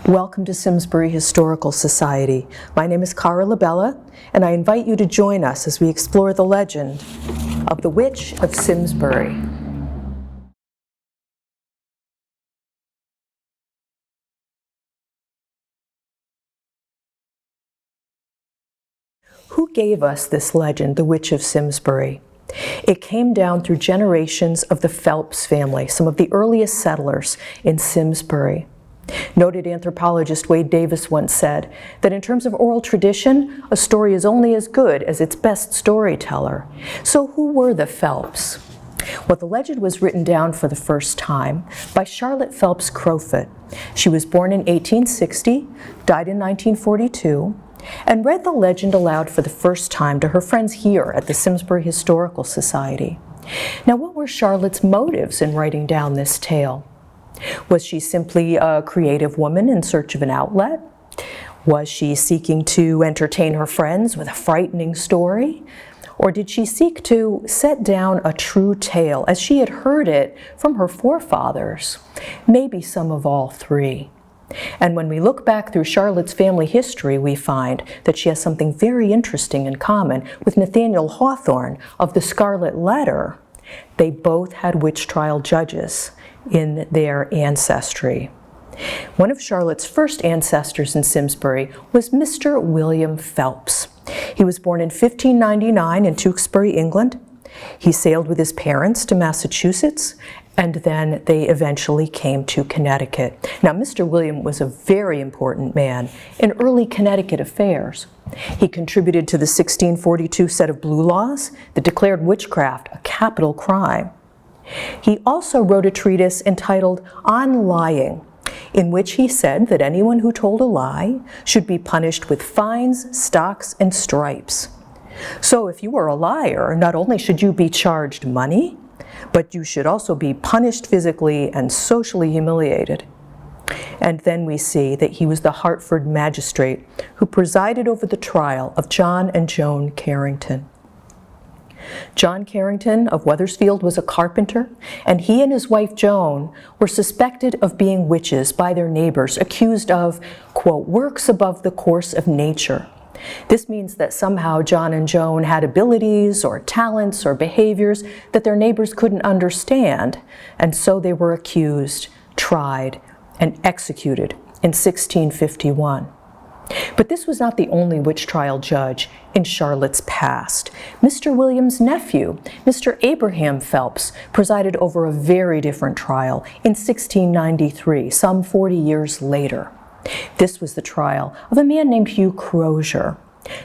Welcome to Simsbury Historical Society. My name is Kara LaBella, and I invite you to join us as we explore the legend of the Witch of Symsbury. Who gave us this legend, the Witch of Symsbury? It came down through generations of the Phelps family, some of the earliest settlers in Simsbury. Noted anthropologist Wade Davis once said that in terms of oral tradition, a story is only as good as its best storyteller. So who were the Phelps? Well, the legend was written down for the first time by Charlotte Phelps Crowfoot. She was born in 1860, died in 1942, and read the legend aloud for the first time to her friends here at the Simsbury Historical Society. Now, what were Charlotte's motives in writing down this tale? Was she simply a creative woman in search of an outlet? Was she seeking to entertain her friends with a frightening story? Or did she seek to set down a true tale as she had heard it from her forefathers? Maybe some of all three. And when we look back through Charlotte's family history, we find that she has something very interesting in common with Nathaniel Hawthorne of the Scarlet Letter. They both had witch trial judges in their ancestry. One of Charlotte's first ancestors in Simsbury was Mr. William Phelps. He was born in 1599 in Tewkesbury, England. He sailed with his parents to Massachusetts, and then they eventually came to Connecticut. Now, Mr. William was a very important man in early Connecticut affairs. He contributed to the 1642 set of blue laws that declared witchcraft a capital crime. He also wrote a treatise entitled On Lying, in which he said that anyone who told a lie should be punished with fines, stocks, and stripes. So if you were a liar, not only should you be charged money, but you should also be punished physically and socially humiliated. And then we see that he was the Hartford magistrate who presided over the trial of John and Joan Carrington. John Carrington of Wethersfield was a carpenter, and he and his wife Joan were suspected of being witches by their neighbors, accused of, quote, works above the course of nature. This means that somehow John and Joan had abilities or talents or behaviors that their neighbors couldn't understand, and so they were accused, tried, and executed in 1651. But this was not the only witch trial judge in Charlotte's past. Mr. William's nephew, Mr. Abraham Phelps, presided over a very different trial in 1693, some 40 years later. This was the trial of a man named Hugh Crozier.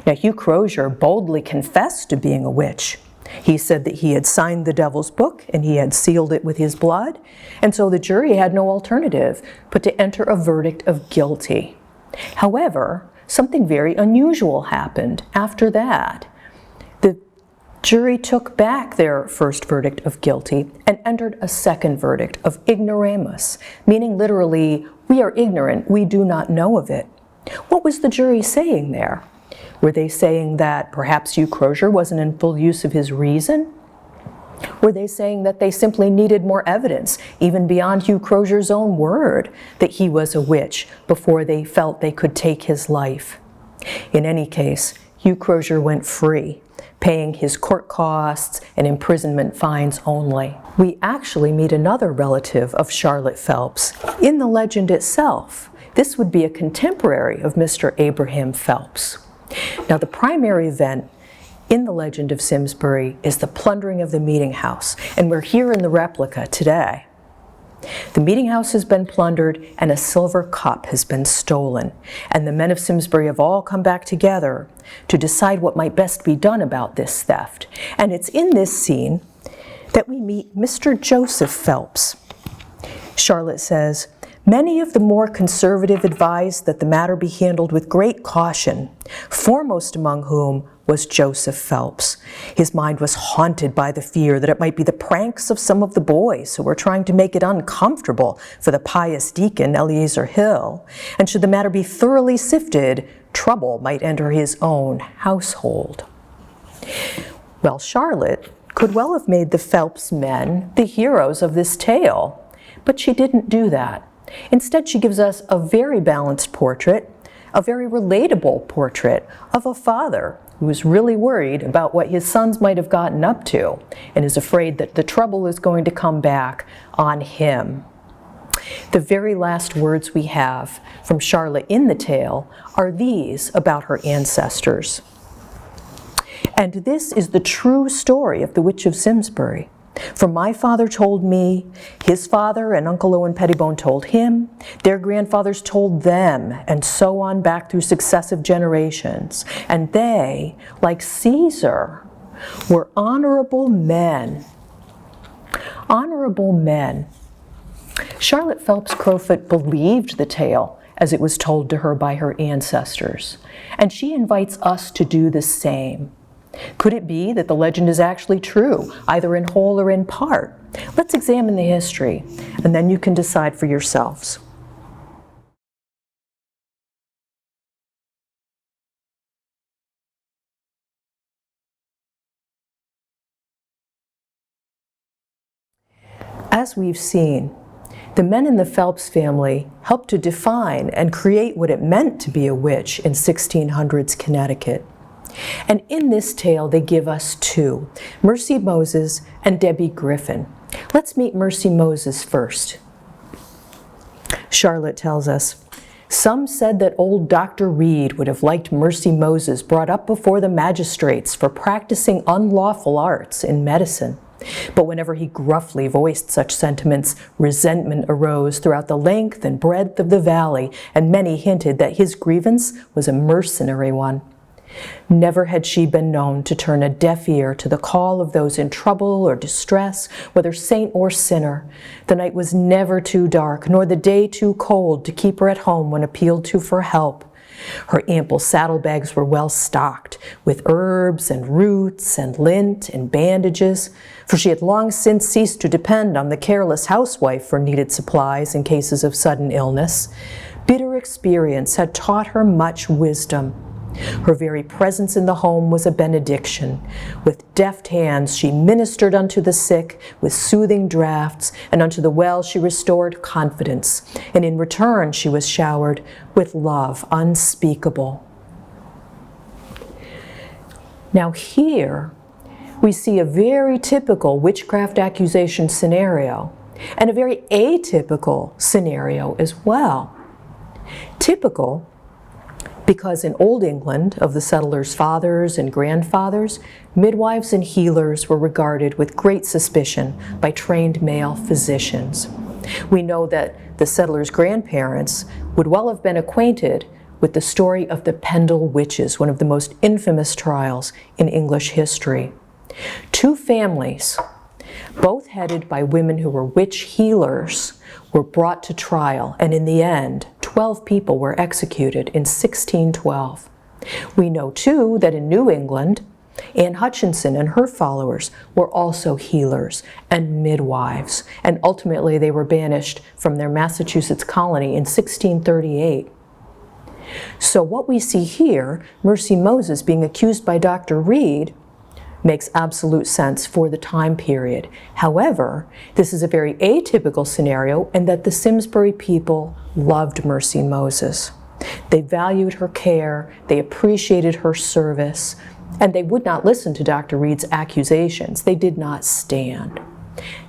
Now, Hugh Crozier boldly confessed to being a witch. He said that he had signed the devil's book and he had sealed it with his blood, and so the jury had no alternative but to enter a verdict of guilty. However, something very unusual happened after that. The jury took back their first verdict of guilty and entered a second verdict of ignoramus, meaning literally, we are ignorant, we do not know of it. What was the jury saying there? Were they saying that perhaps Hugh Crozier wasn't in full use of his reason? Were they saying that they simply needed more evidence, even beyond Hugh Crozier's own word, that he was a witch before they felt they could take his life? In any case, Hugh Crozier went free, paying his court costs and imprisonment fines only. We actually meet another relative of Charlotte Phelps in the legend itself. This would be a contemporary of Mr. Abraham Phelps. Now, the primary event in the legend of Simsbury is the plundering of the meeting house, and we're here in the replica today. The meeting house has been plundered and a silver cup has been stolen, and the men of Simsbury have all come back together to decide what might best be done about this theft. And it's in this scene that we meet Mr. Joseph Phelps. Charlotte says, many of the more conservative advised that the matter be handled with great caution, foremost among whom was Joseph Phelps. His mind was haunted by the fear that it might be the pranks of some of the boys who were trying to make it uncomfortable for the pious deacon Eleazar Hill, and should the matter be thoroughly sifted, trouble might enter his own household. Well, Charlotte could well have made the Phelps men the heroes of this tale, but she didn't do that. Instead, she gives us a very balanced portrait, a very relatable portrait of a father who is really worried about what his sons might have gotten up to and is afraid that the trouble is going to come back on him. The very last words we have from Charlotte in the tale are these about her ancestors. And this is the true story of the Witch of Symsbury. For my father told me, his father and Uncle Owen Pettibone told him, their grandfathers told them, and so on back through successive generations. And they, like Caesar, were honorable men. Honorable men. Charlotte Phelps Crowfoot believed the tale as it was told to her by her ancestors, and she invites us to do the same. Could it be that the legend is actually true, either in whole or in part? Let's examine the history, and then you can decide for yourselves. As we've seen, the men in the Phelps family helped to define and create what it meant to be a witch in 1600s Connecticut. And in this tale, they give us two, Mercy Moses and Debbie Griffin. Let's meet Mercy Moses first. Charlotte tells us, some said that old Dr. Reed would have liked Mercy Moses brought up before the magistrates for practicing unlawful arts in medicine. But whenever he gruffly voiced such sentiments, resentment arose throughout the length and breadth of the valley, and many hinted that his grievance was a mercenary one. Never had she been known to turn a deaf ear to the call of those in trouble or distress, whether saint or sinner. The night was never too dark, nor the day too cold to keep her at home when appealed to for help. Her ample saddlebags were well stocked with herbs and roots and lint and bandages, for she had long since ceased to depend on the careless housewife for needed supplies in cases of sudden illness. Bitter experience had taught her much wisdom. Her very presence in the home was a benediction. With deft hands she ministered unto the sick with soothing draughts, and unto the well she restored confidence, and in return she was showered with love unspeakable. Now here we see a very typical witchcraft accusation scenario, and a very atypical scenario as well. Typical because in Old England, of the settlers' fathers and grandfathers, midwives and healers were regarded with great suspicion by trained male physicians. We know that the settlers' grandparents would well have been acquainted with the story of the Pendle witches, one of the most infamous trials in English history. Two families, both headed by women who were witch healers, were brought to trial, and in the end, 12 people were executed in 1612. We know, too, that in New England, Anne Hutchinson and her followers were also healers and midwives, and ultimately they were banished from their Massachusetts colony in 1638. So what we see here, Mercy Moses being accused by Dr. Reed, makes absolute sense for the time period. However, this is a very atypical scenario in that the Simsbury people loved Mercy Moses. They valued her care, they appreciated her service, and they would not listen to Dr. Reed's accusations. They did not stand.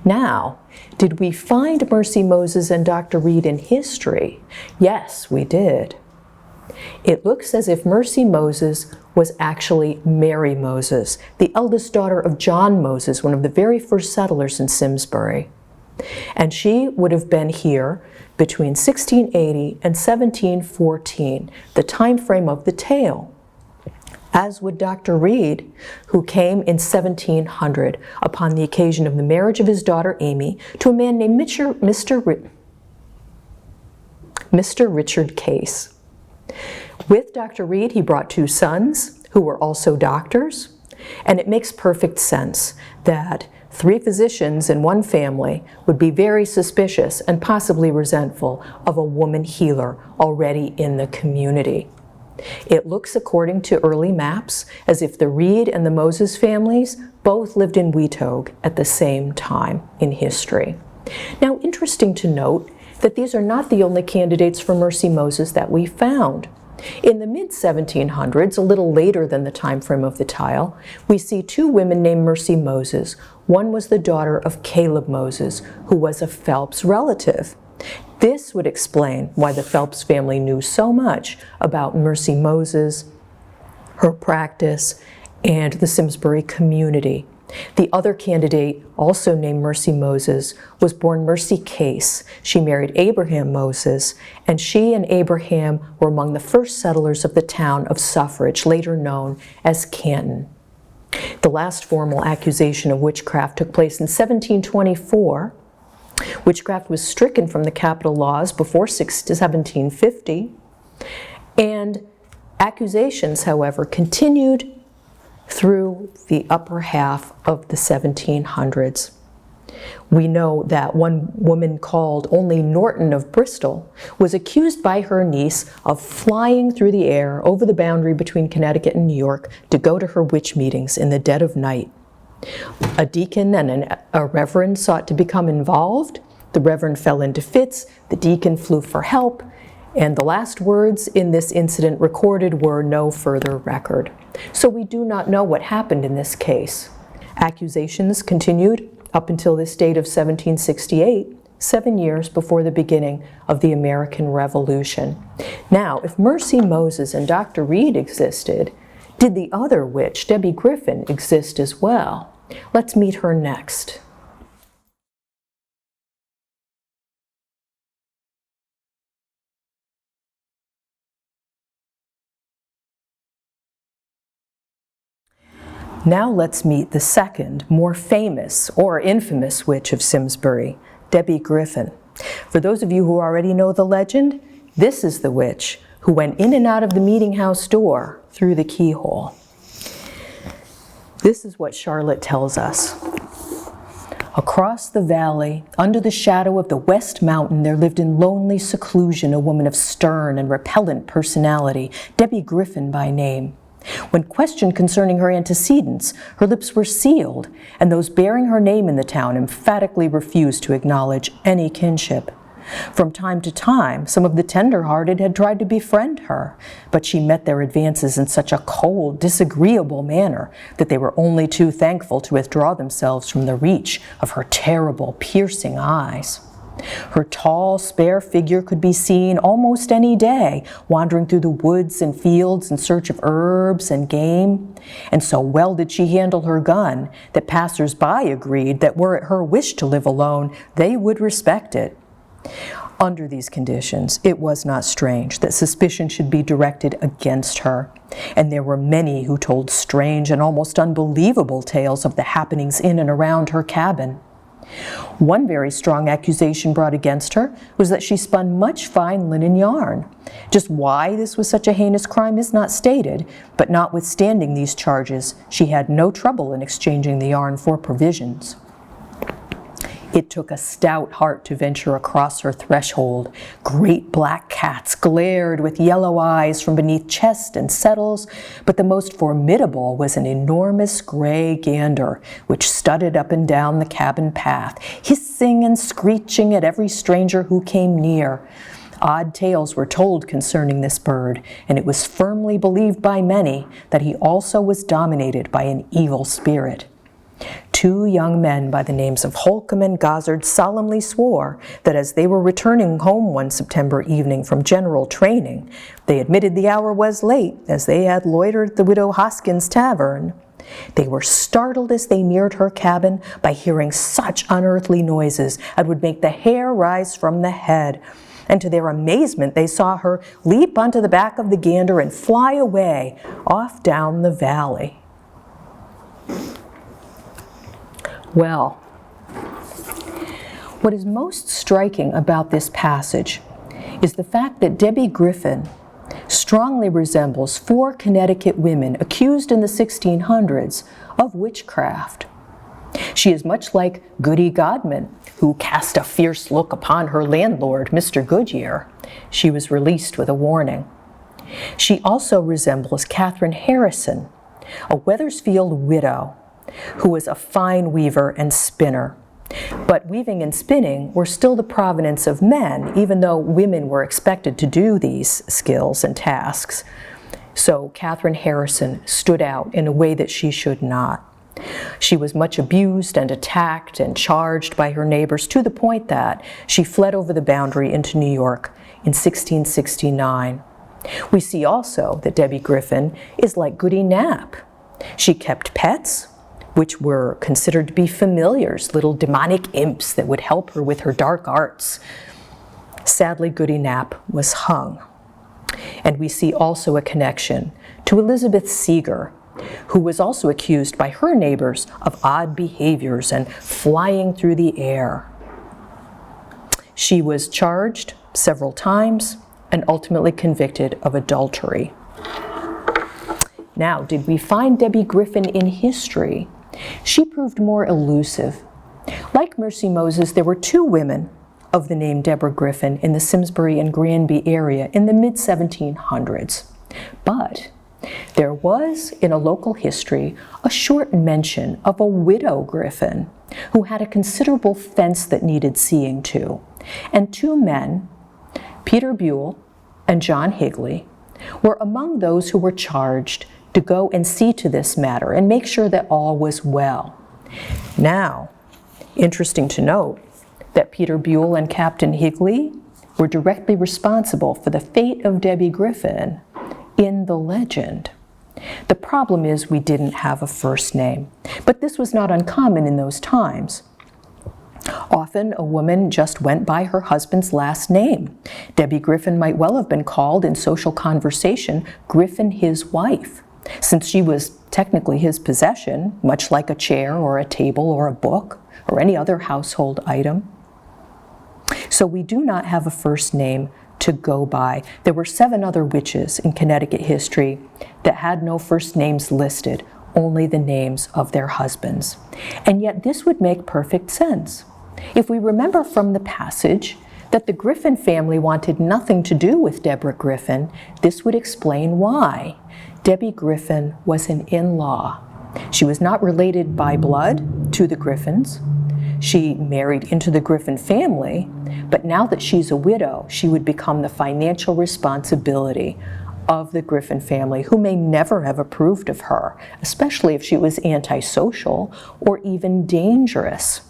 Now, did we find Mercy Moses and Dr. Reed in history? Yes, we did. It looks as if Mercy Moses was actually Mary Moses, the eldest daughter of John Moses, one of the very first settlers in Simsbury. And she would have been here between 1680 and 1714, the time frame of the tale, as would Dr. Reed, who came in 1700 upon the occasion of the marriage of his daughter Amy to a man named Mr. Richard Case. With Dr. Reed, he brought two sons who were also doctors, and it makes perfect sense that three physicians in one family would be very suspicious and possibly resentful of a woman healer already in the community. It looks, according to early maps, as if the Reed and the Moses families both lived in Weetogue at the same time in history. Now, interesting to note that these are not the only candidates for Mercy Moses that we found. In the mid-1700s, a little later than the time frame of the tile, we see two women named Mercy Moses. One was the daughter of Caleb Moses, who was a Phelps relative. This would explain why the Phelps family knew so much about Mercy Moses, her practice, and the Simsbury community. The other candidate, also named Mercy Moses, was born Mercy Case. She married Abraham Moses, and she and Abraham were among the first settlers of the town of Suffrage, later known as Canton. The last formal accusation of witchcraft took place in 1724. Witchcraft was stricken from the capital laws before 1750, and accusations, however, continued through the upper half of the 1700s. We know that one woman called only Norton of Bristol was accused by her niece of flying through the air over the boundary between Connecticut and New York to go to her witch meetings in the dead of night. A deacon and a reverend sought to become involved. The reverend fell into fits, the deacon flew for help, and the last words in this incident recorded were "no further record." So we do not know what happened in this case. Accusations continued up until this date of 1768, 7 years before the beginning of the American Revolution. Now, if Mercy Moses and Dr. Reed existed, did the other witch, Debbie Griffin, exist as well? Let's meet her next. Now let's meet the second, more famous or infamous witch of Simsbury, Debbie Griffin. For those of you who already know the legend, this is the witch who went in and out of the meeting house door through the keyhole. This is what Charlotte tells us. Across the valley, under the shadow of the West Mountain, there lived in lonely seclusion a woman of stern and repellent personality, Debbie Griffin by name. When questioned concerning her antecedents, her lips were sealed, and those bearing her name in the town emphatically refused to acknowledge any kinship. From time to time, some of the tender-hearted had tried to befriend her, but she met their advances in such a cold, disagreeable manner that they were only too thankful to withdraw themselves from the reach of her terrible, piercing eyes. Her tall, spare figure could be seen almost any day, wandering through the woods and fields in search of herbs and game. And so well did she handle her gun that passers-by agreed that were it her wish to live alone, they would respect it. Under these conditions, it was not strange that suspicion should be directed against her, and there were many who told strange and almost unbelievable tales of the happenings in and around her cabin. One very strong accusation brought against her was that she spun much fine linen yarn. Just why this was such a heinous crime is not stated, but notwithstanding these charges, she had no trouble in exchanging the yarn for provisions. It took a stout heart to venture across her threshold. Great black cats glared with yellow eyes from beneath chest and settles, but the most formidable was an enormous gray gander, which strutted up and down the cabin path, hissing and screeching at every stranger who came near. Odd tales were told concerning this bird, and it was firmly believed by many that he also was dominated by an evil spirit. Two young men by the names of Holcomb and Gozzard solemnly swore that as they were returning home one September evening from general training, they admitted the hour was late, as they had loitered at the Widow Hoskins' tavern. They were startled as they neared her cabin by hearing such unearthly noises as would make the hair rise from the head. And to their amazement, they saw her leap onto the back of the gander and fly away off down the valley. Well, what is most striking about this passage is the fact that Debbie Griffin strongly resembles 4 Connecticut women accused in the 1600s of witchcraft. She is much like Goody Godman, who cast a fierce look upon her landlord, Mr. Goodyear. She was released with a warning. She also resembles Catherine Harrison, a Wethersfield widow, who was a fine weaver and spinner. But weaving and spinning were still the province of men, even though women were expected to do these skills and tasks. So Catherine Harrison stood out in a way that she should not. She was much abused and attacked and charged by her neighbors to the point that she fled over the boundary into New York in 1669. We see also that Debbie Griffin is like Goody Knapp. She kept pets, which were considered to be familiars, little demonic imps that would help her with her dark arts. Sadly, Goody Knapp was hung. And we see also a connection to Elizabeth Seeger, who was also accused by her neighbors of odd behaviors and flying through the air. She was charged several times and ultimately convicted of adultery. Now, did we find Debbie Griffin in history? She proved more elusive. Like Mercy Moses, there were two women of the name Deborah Griffin in the Simsbury and Granby area in the mid-1700s. But there was, in a local history, a short mention of a widow Griffin who had a considerable fence that needed seeing to. And two men, Peter Buell and John Higley, were among those who were charged to go and see to this matter and make sure that all was well. Now, interesting to note that Peter Buell and Captain Higley were directly responsible for the fate of Debbie Griffin in the legend. The problem is we didn't have a first name, but this was not uncommon in those times. Often a woman just went by her husband's last name. Debbie Griffin might well have been called in social conversation Griffin his wife, since she was technically his possession, much like a chair or a table or a book or any other household item. So we do not have a first name to go by. There were 7 other witches in Connecticut history that had no first names listed, only the names of their husbands. And yet this would make perfect sense. If we remember from the passage that the Griffin family wanted nothing to do with Deborah Griffin, this would explain why. Debbie Griffin was an in-law. She was not related by blood to the Griffins. She married into the Griffin family, but now that she's a widow, she would become the financial responsibility of the Griffin family, who may never have approved of her, especially if she was antisocial or even dangerous.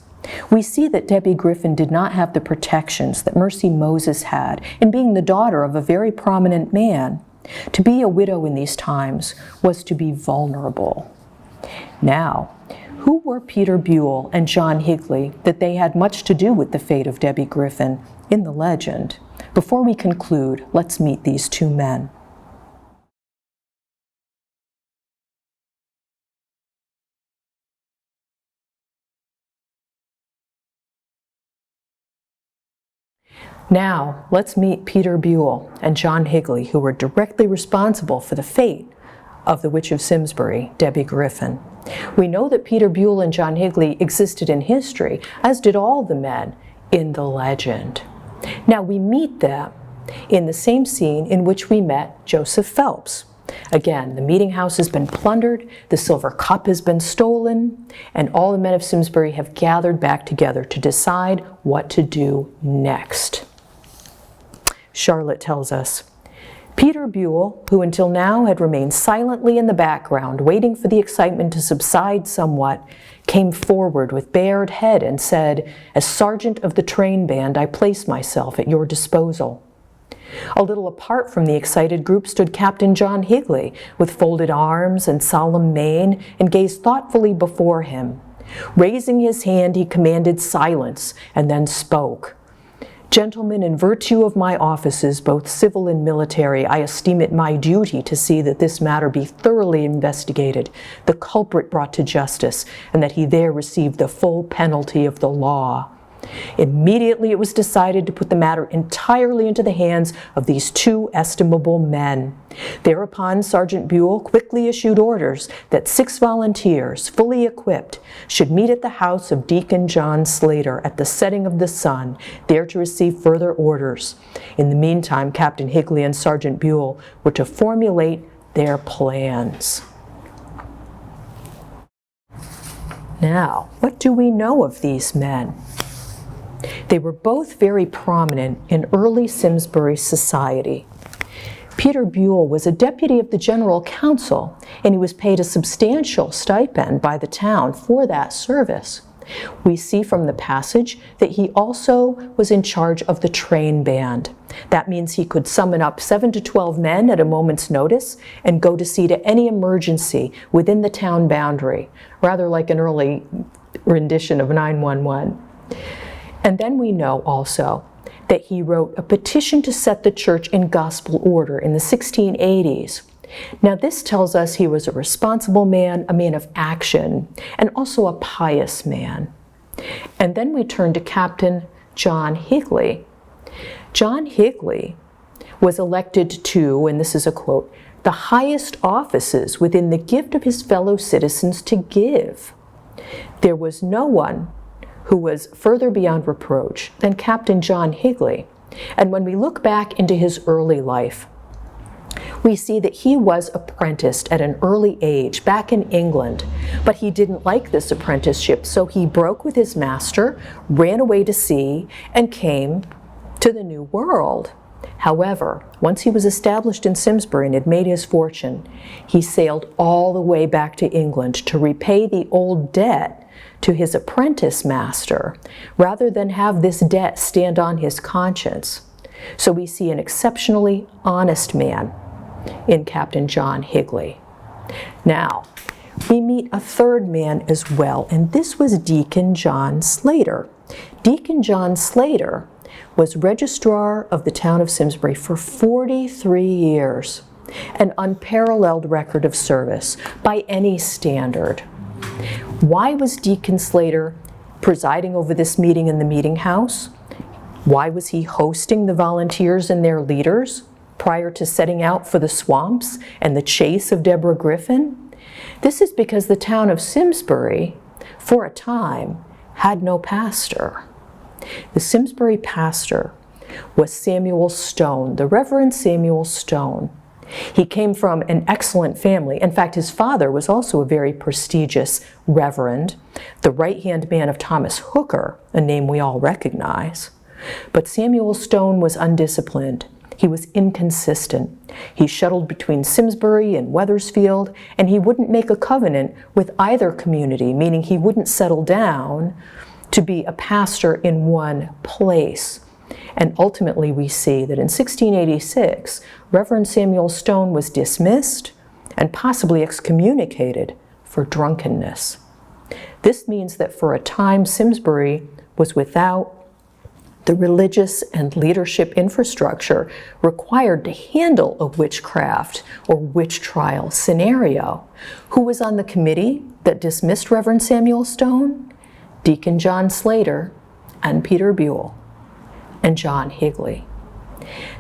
We see that Debbie Griffin did not have the protections that Mercy Moses had in being the daughter of a very prominent man. To be a widow in these times was to be vulnerable. Now, who were Peter Buell and John Higley that they had much to do with the fate of Debbie Griffin in the legend? Before we conclude, let's meet these two men. Now, let's meet Peter Buell and John Higley, who were directly responsible for the fate of the Witch of Symsbury, Debbie Griffin. We know that Peter Buell and John Higley existed in history, as did all the men in the legend. Now, we meet them in the same scene in which we met Joseph Phelps. Again, the meeting house has been plundered, the silver cup has been stolen, and all the men of Simsbury have gathered back together to decide what to do next. Charlotte tells us, Peter Buell, who until now had remained silently in the background, waiting for the excitement to subside somewhat, came forward with bared head and said, "As sergeant of the train band, I place myself at your disposal." A little apart from the excited group stood Captain John Higley, with folded arms and solemn mien, and gazed thoughtfully before him. Raising his hand, he commanded silence, and then spoke. "Gentlemen, in virtue of my offices, both civil and military, I esteem it my duty to see that this matter be thoroughly investigated, the culprit brought to justice, and that he there receive the full penalty of the law." Immediately it was decided to put the matter entirely into the hands of these two estimable men. Thereupon Sergeant Buell quickly issued orders that 6 volunteers, fully equipped, should meet at the house of Deacon John Slater at the setting of the sun, there to receive further orders. In the meantime, Captain Higley and Sergeant Buell were to formulate their plans. Now, what do we know of these men? They were both very prominent in early Simsbury society. Peter Buell was a deputy of the general council, and he was paid a substantial stipend by the town for that service. We see from the passage that he also was in charge of the train band. That means he could summon up 7 to 12 men at a moment's notice and go to see to any emergency within the town boundary, rather like an early rendition of 911. And then we know also that he wrote a petition to set the church in gospel order in the 1680s. Now this tells us he was a responsible man, a man of action, and also a pious man. And then we turn to Captain John Higley. John Higley was elected to, and this is a quote, the highest offices within the gift of his fellow citizens to give. There was no one who was further beyond reproach than Captain John Higley. And when we look back into his early life, we see that he was apprenticed at an early age back in England, but he didn't like this apprenticeship, so he broke with his master, ran away to sea, and came to the New World. However, once he was established in Simsbury and had made his fortune, he sailed all the way back to England to repay the old debt to his apprentice master, rather than have this debt stand on his conscience. So we see an exceptionally honest man in Captain John Higley. Now, we meet a third man as well, and this was Deacon John Slater. Deacon John Slater was registrar of the town of Simsbury for 43 years, an unparalleled record of service by any standard. Why was Deacon Slater presiding over this meeting in the meeting house? Why was he hosting the volunteers and their leaders prior to setting out for the swamps and the chase of Debbie Griffin? This is because the town of Simsbury, for a time, had no pastor. The Simsbury pastor was Samuel Stone, the Reverend Samuel Stone. He came from an excellent family. In fact, his father was also a very prestigious reverend, the right-hand man of Thomas Hooker, a name we all recognize. But Samuel Stone was undisciplined. He was inconsistent. He shuttled between Simsbury and Wethersfield, and he wouldn't make a covenant with either community, meaning he wouldn't settle down to be a pastor in one place. And ultimately we see that in 1686, Reverend Samuel Stone was dismissed and possibly excommunicated for drunkenness. This means that for a time Simsbury was without the religious and leadership infrastructure required to handle a witchcraft or witch trial scenario. Who was on the committee that dismissed Reverend Samuel Stone? Deacon John Slater and Peter Buell and John Higley.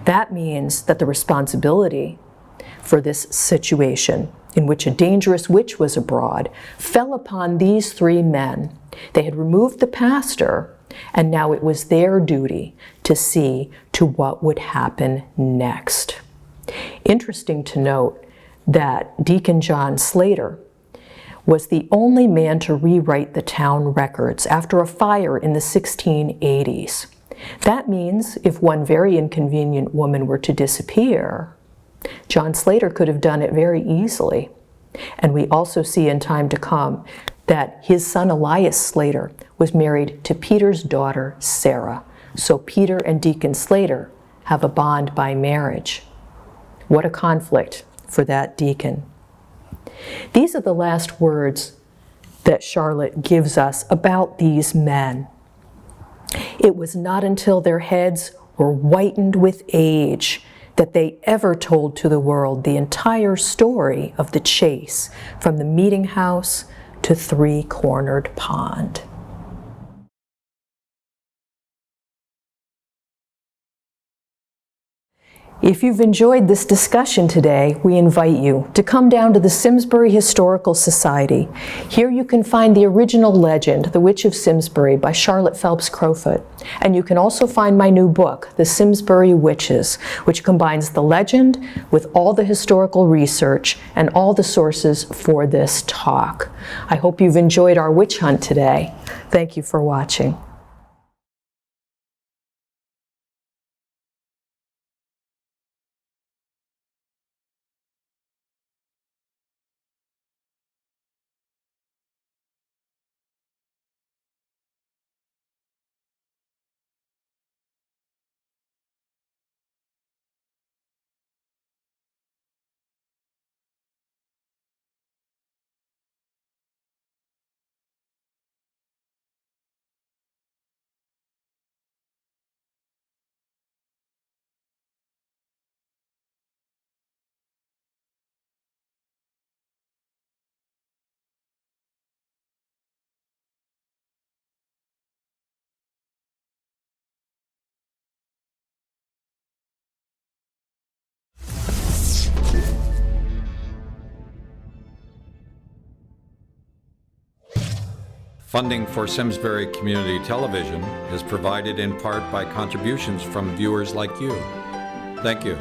That means that the responsibility for this situation in which a dangerous witch was abroad fell upon these three men. They had removed the pastor, and now it was their duty to see to what would happen next. Interesting to note that Deacon John Slater was the only man to rewrite the town records after a fire in the 1680s. That means if one very inconvenient woman were to disappear, John Slater could have done it very easily. And we also see in time to come that his son Elias Slater was married to Peter's daughter Sarah. So Peter and Deacon Slater have a bond by marriage. What a conflict for that deacon. These are the last words that Charlotte gives us about these men. It was not until their heads were whitened with age that they ever told to the world the entire story of the chase from the meeting house to Three-Cornered Pond. If you've enjoyed this discussion today, we invite you to come down to the Simsbury Historical Society. Here you can find the original legend, The Witch of Symsbury by Charlotte Phelps Crowfoot. And you can also find my new book, The Simsbury Witches, which combines the legend with all the historical research and all the sources for this talk. I hope you've enjoyed our witch hunt today. Thank you for watching. Funding for Simsbury Community Television is provided in part by contributions from viewers like you. Thank you.